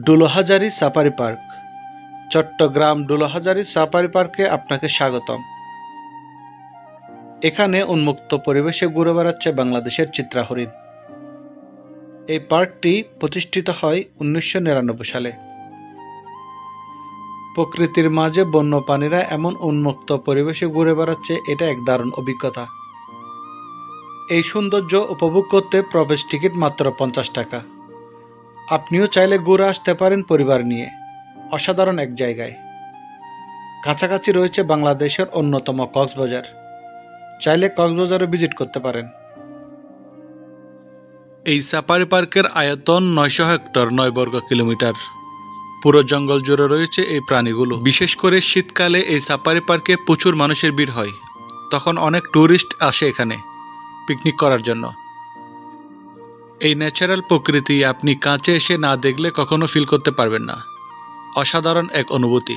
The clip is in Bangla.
ডুলোহাজারী সাফারি পার্ক। চট্টগ্রাম ডুলোহাজারী সাফারি পার্কে আপনাকে স্বাগতম। এখানে উন্মুক্ত পরিবেশে ঘুরে বেড়াচ্ছে বাংলাদেশের চিত্রা হরিণ। এই পার্কটি প্রতিষ্ঠিত হয় 1999 সালে। প্রকৃতির মাঝে বন্যপ্রাণীরা এমন উন্মুক্ত পরিবেশে ঘুরে বেড়াচ্ছে, এটা এক দারুণ অভিজ্ঞতা। এই সৌন্দর্য উপভোগ করতে প্রবেশ টিকিট মাত্র 50 টাকা। আপনিও চাইলে ঘুরে আসতে পারেন পরিবার নিয়ে। অসাধারণ এক জায়গায়। কাছাকাছি রয়েছে বাংলাদেশের অন্যতম কক্সবাজার। চাইলে কক্সবাজারও ভিজিট করতে পারেন। এই সাফারি পার্কের আয়তন 900 হেক্টর 9 বর্গ কিলোমিটার। পুরো জঙ্গল জুড়ে রয়েছে এই প্রাণীগুলো। বিশেষ করে শীতকালে এই সাফারি পার্কে প্রচুর মানুষের ভিড় হয়। তখন অনেক ট্যুরিস্ট আসে এখানে পিকনিক করার জন্য। এই ন্যাচারাল প্রকৃতি আপনি কাছে এসে না দেখলে কখনো ফিল করতে পারবেন না। অসাধারণ এক অনুভূতি।